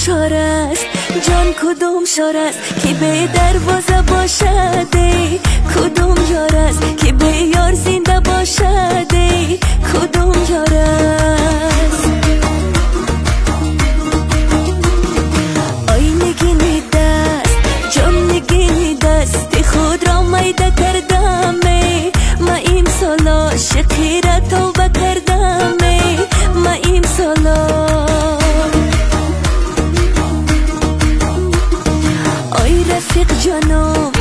شار است جان کدوم شار است که به دروازه باشد کدوم یار است که به یار زنده باشد کدوم یار است آی نگین دست جان نگین دست خود را میده کردم ما امسال عاشقی را توبه کردم ما امسال آی رفیق جانم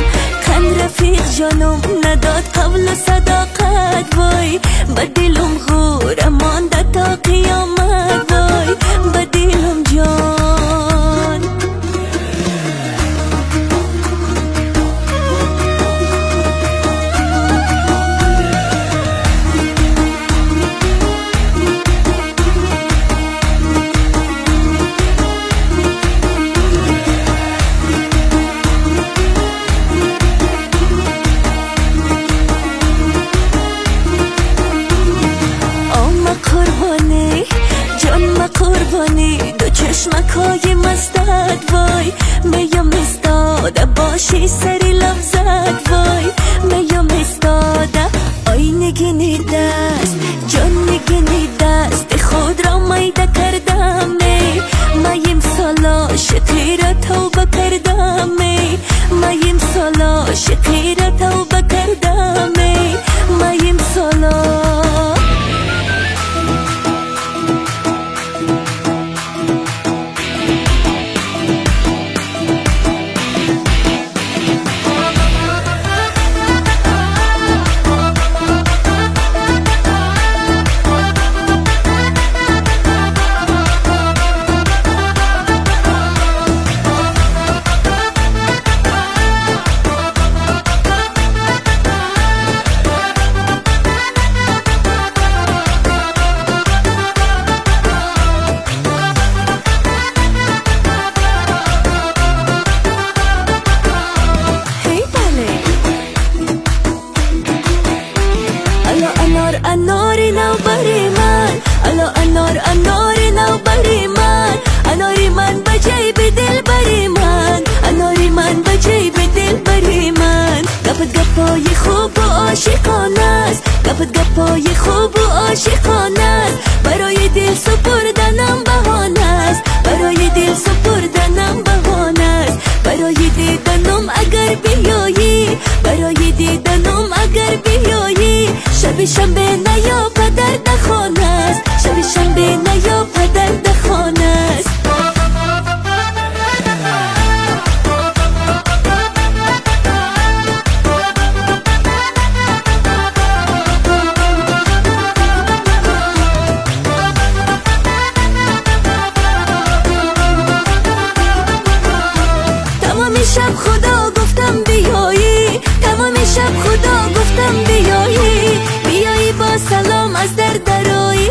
کن رفیق جانم نداد قبل صداقت وای به دلم غور مانده تا قیامت وای به دلم جان قربانی دو چشمکای مستت وای میم استاده باشی سری لفظت وای میم استاده آی نگینی دست جان نگینی دست خود را میده کردم میم سالا شقی را توبه کردم میم سالا شقی را توبه کردم میم سالا اناری نو بری من اناری نو بری من اناری من بجای به دل بری من اناری من بجای به دل بری من گپت گپای خوب و عاشقانه است گپت گپای خوب و عاشقانه است برای دل سپردنم بهانه است برای دل سپردنم بهانه است برای دیدنم اگر بیایی برای دیدنم اگر بیایی شب شنبه نیا پدر دخانه است شب شنبه نیا پدر دخانه است تمام شب خدا گفتم بیایی تمام شب خدا گفتم بیایی بیایی با سلام از در درایی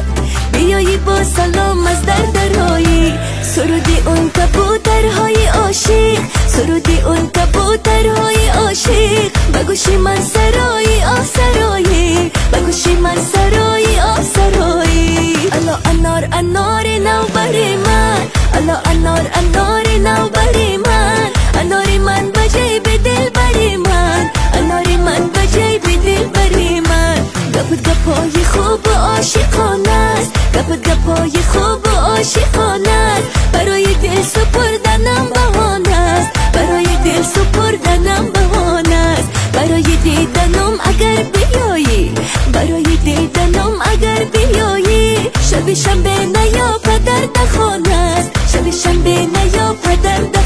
بیایی با سلام از در درایی سرودی اون کبوترهای عاشق سرودی اون کبوترهای عاشق بگوشی من سرایی آه سرایی بگوشی من سرایی آه سرایی الا انار انار نو بری من الا انار انار نو بری من اناری من بجای به دل بری من اناری من بجای به دل بری من گپت گپای خوب و عاشقانه است گپت گپای خوب و عاشقانه است برای دل سپردنم بهانه است برای دل سپردنم بهانه است برای دیدنم اگر بیایی برای دیدنم اگر بیایی شب شنبه نیا پدر دخانه است شب شنبه نیا پدر